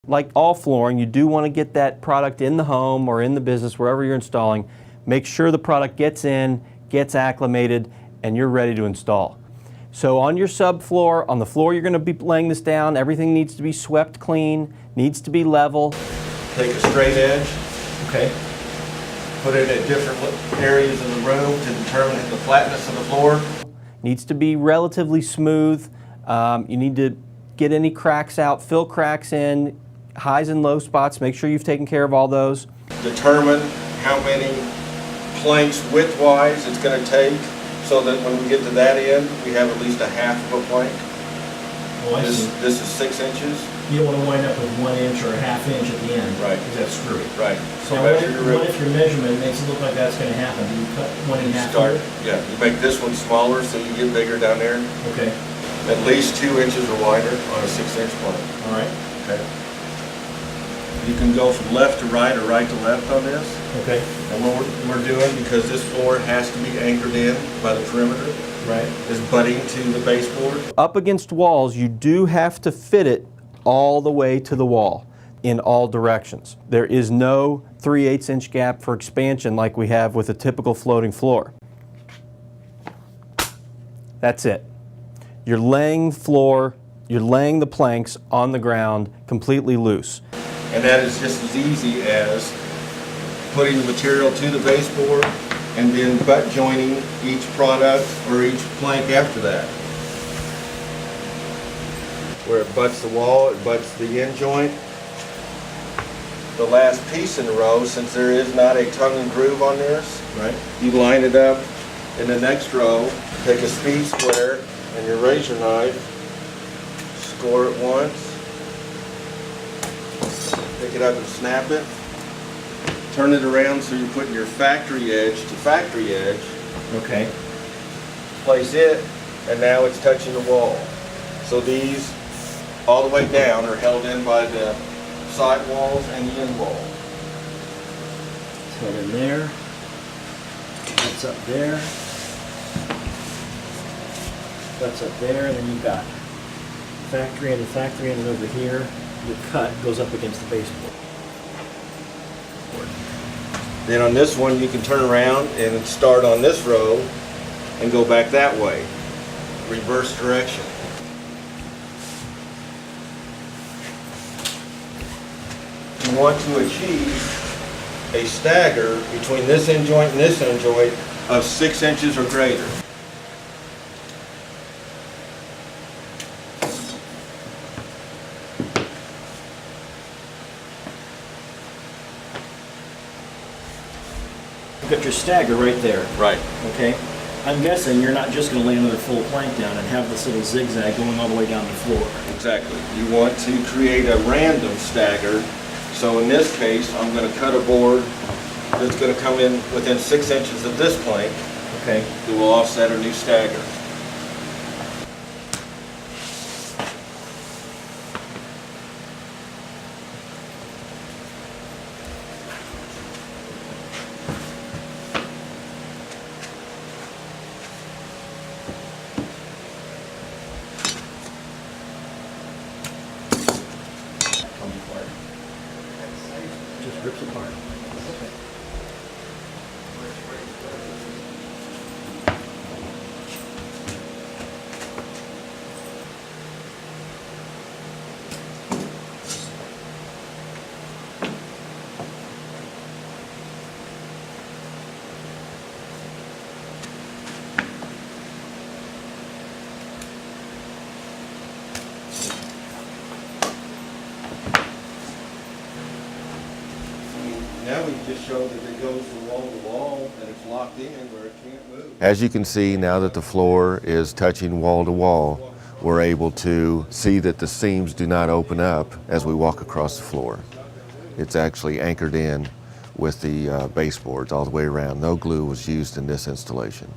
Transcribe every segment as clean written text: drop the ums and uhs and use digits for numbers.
Like all flooring, you do want to get that product in the home or in the business, wherever you're installing. Make sure the product gets in, gets acclimated, and you're ready to install. So on your subfloor, on the floor you're going to be laying this down, everything needs to be swept clean, needs to be level. Take a straight edge, Okay. put it at different areas in the room to determine the flatness of the floor. Needs to be relatively smooth. You need to get any cracks out, fill cracks in, highs and low spots, make sure you've taken care of all those. Determine how many planks width-wise it's going to take, so that when we get to that end, we have at least a half of a plank. Oh, I see. This is 6 inches. You don't want to wind up with 1 inch or a half inch at the end. Right. Because that's screwy. Right. So Now, measure your what if your measurement makes it look like that's going to happen? Do you cut 1 and a half start. here? Yeah, you make this one smaller so you get bigger down there. Okay. At least 2 inches or wider on a 6-inch plank. All right. Okay. You can go from left to right or right to left on this. Okay. And what we're doing, because this floor has to be anchored in by the perimeter, Right. is butting to the baseboard. Up against walls, you do have to fit it all the way to the wall in all directions. There is no 3/8 inch gap for expansion like we have with a typical floating floor. That's it. You're laying floor, you're laying the planks on the ground completely loose. And that is just as easy as putting the material to the baseboard and then butt joining each product or each plank after that. Where it butts the wall, it butts the end joint. The last piece in the row, since there is not a tongue and groove on this, Right. you line it up in the next row, take a speed square and your razor knife, score it once, pick it up and snap it, turn it around so you're putting your factory edge to factory edge, Okay. place it, and now it's touching the wall. So these, all the way down, are held in by the side walls and the end wall. Put in there. That's up there. That's up there, and then you've got factory end to factory end, and over here, your cut goes up against the baseboard. Then on this one, you can turn around and start on this row and go back that way, reverse direction. You want to achieve a stagger between this end joint and this end joint of 6 inches or greater. You've got your stagger right there. Right. Okay. I'm guessing you're not just going to lay another full plank down and have this little zigzag going all the way down the floor. Exactly. You want to create a random stagger. So in this case, I'm going to cut a board that's going to come in within 6 inches of this plank. Okay. It will offset a new stagger. Comes apart. Just rips apart. Okay. Now we just show that it goes from wall to wall and it's locked in where it can't move. As you can see, now that the floor is touching wall to wall, we're able to see that the seams do not open up as we walk across the floor. It's actually anchored in with the baseboards all the way around. No glue was used in this installation.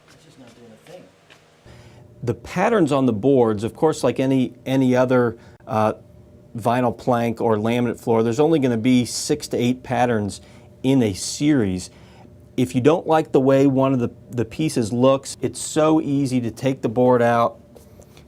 It's just not doing a thing. The patterns on the boards, of course, like any other vinyl plank or laminate floor, there's only going to be 6 to 8 patterns in a series. If you don't like the way one of the pieces looks, it's so easy to take the board out,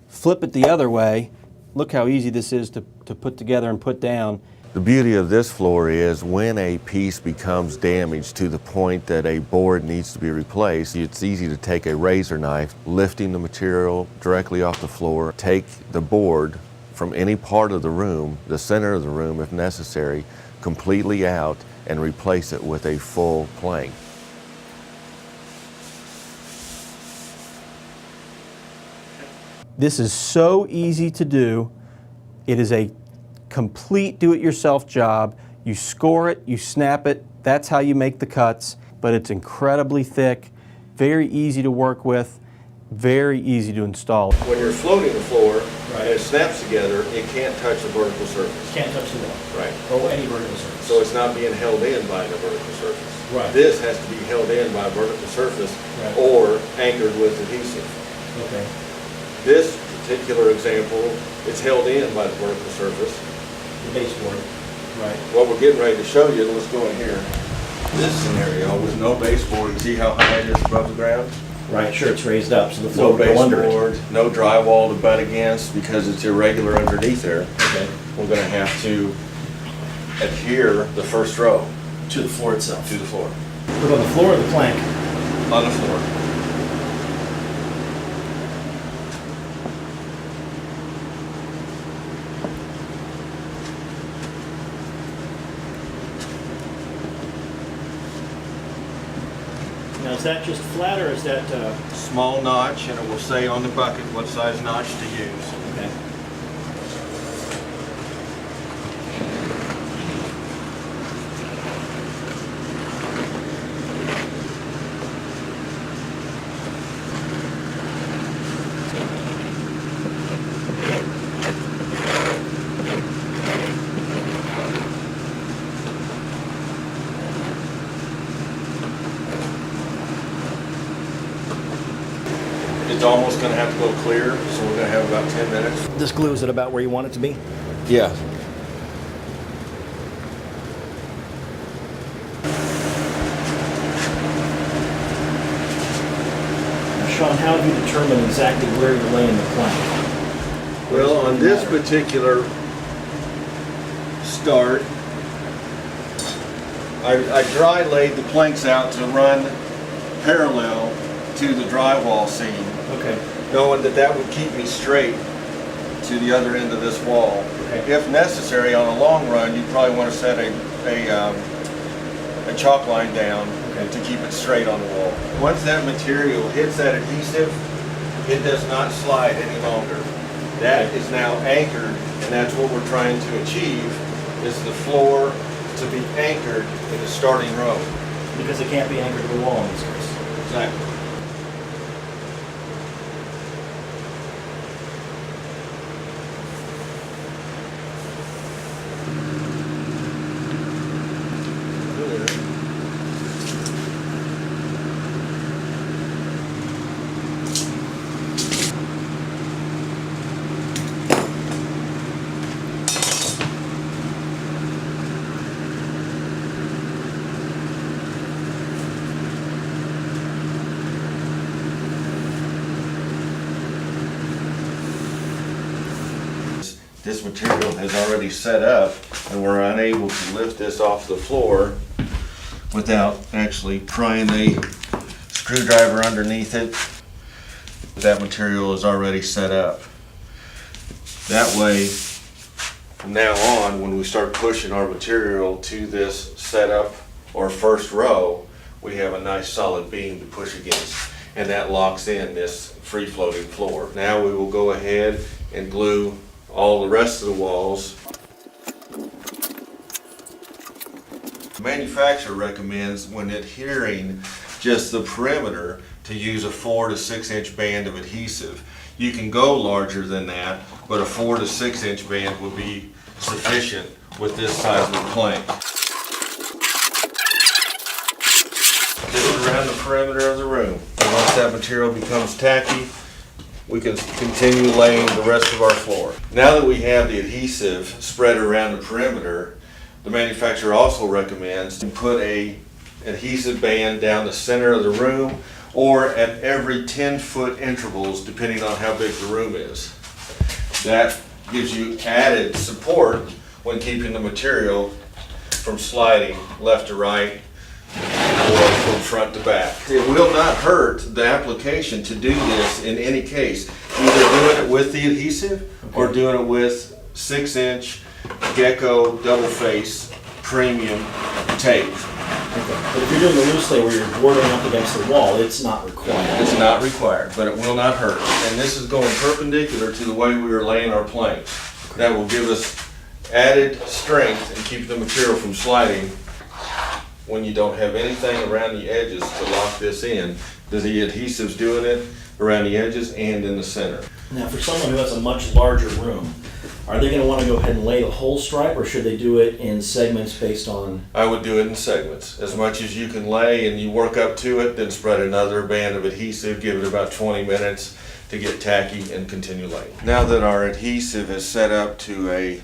flip it the other way. Look how easy this is to to put together and put down. The beauty of this floor is when a piece becomes damaged to the point that a board needs to be replaced, it's easy to take a razor knife, lifting the material directly off the floor, take the board from any part of the room, the center of the room if necessary, completely out and replace it with a full plank. This is so easy to do. It is a complete do-it-yourself job. You score it, you snap it, that's how you make the cuts, but it's incredibly thick, very easy to work with, very easy to install. When you're floating the floor Right. and it snaps together, it can't touch the vertical surface. Can't touch the wall. Right. Or any vertical surface. So it's not being held in by the vertical surface. Right. This has to be held in by a vertical surface Right. or anchored with adhesive. Okay. This particular example, it's held in by the vertical surface. The baseboard. Right. What we're getting ready to show you, let's go in here. This scenario with no baseboard, you see how high it is above the ground? Right, sure, it's raised up, so the No floor will go under it. baseboard, no drywall to butt against because it's irregular underneath there. Okay. We're gonna have to adhere the first row To the floor itself. to the floor, Put on the floor or the plank? on the floor. Now, is that just flat or is that, Small notch, and it will say on the bucket what size notch to use. okay. It's almost gonna have to go clear, so we're gonna have about 10 minutes. This glue, is it about where you want it to be? Yeah. Now, Sean, how have you determined exactly where you're laying the plank? Well, on this particular start, I dry laid the planks out to run parallel to the drywall seam, Okay. knowing that that would keep me straight to the other end of this wall. Okay. If necessary, on a long run, you'd probably want to set a chalk line down Okay. to keep it straight on the wall. Once that material hits that adhesive, it does not slide any longer. That is now anchored, and that's what we're trying to achieve, is the floor to be anchored in the starting row. Because it can't be anchored to the wall in this case. Exactly. This material has already set up, and we're unable to lift this off the floor without actually prying a screwdriver underneath it. That material is already set up. That way, from now on, when we start pushing our material to this setup or first row, we have a nice solid beam to push against, and that locks in this free-floating floor. Now we will go ahead and glue all the rest of the walls. The manufacturer recommends, when adhering just the perimeter, to use a 4 to 6 inch band of adhesive. You can go larger than that, but a 4 to 6 inch band will be sufficient with this size of plank. Just around the perimeter of the room. And once that material becomes tacky, we can continue laying the rest of our floor. Now that we have the adhesive spread around the perimeter, the manufacturer also recommends to put a adhesive band down the center of the room or at every 10-foot intervals, depending on how big the room is. That gives you added support when keeping the material from sliding left to right or from front to back. It will not hurt the application to do this in any case, either doing it with the adhesive or doing it with 6-inch Gecko double face premium tape. But if you're doing the loose lay where you're boarding up against the wall, it's not required. It's not required, but it will not hurt. And this is going perpendicular to the way we are laying our planks. That will give us added strength and keep the material from sliding when you don't have anything around the edges to lock this in. The adhesive's doing it around the edges and in the center. Now, for someone who has a much larger room, are they gonna wanna go ahead and lay the whole stripe, or should they do it in segments based on? I would do it in segments. As much as you can lay and you work up to it, then spread another band of adhesive, give it about 20 minutes to get tacky and continue laying. Now that our adhesive is set up to a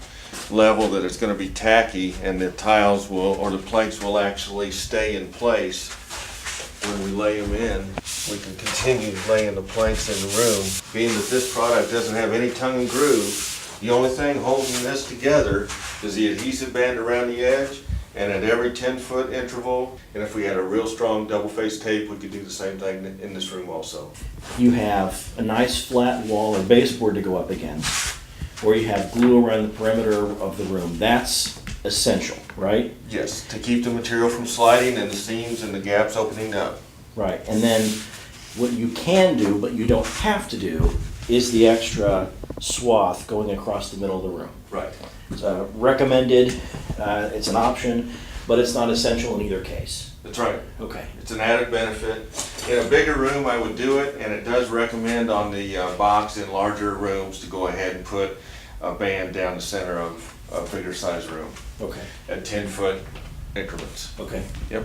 level that it's going to be tacky and the tiles will, or the planks will actually stay in place when we lay them in, we can continue laying the planks in the room. Being that this product doesn't have any tongue and groove, the only thing holding this together is the adhesive band around the edge and at every 10-foot interval. And if we had a real strong double-face tape, we could do the same thing in this room also. You have a nice flat wall or baseboard to go up against, or you have glue around the perimeter of the room. That's essential, right? Yes, to keep the material from sliding and the seams and the gaps opening up. Right, and then what you can do, but you don't have to do, is the extra swath going across the middle of the room. Right. It's recommended, it's an option, but it's not essential in either case. That's right. Okay. It's an added benefit. In a bigger room, I would do it, and it does recommend on the box in larger rooms to go ahead and put a band down the center of a bigger size room Okay. at 10-foot increments. Okay. Yep.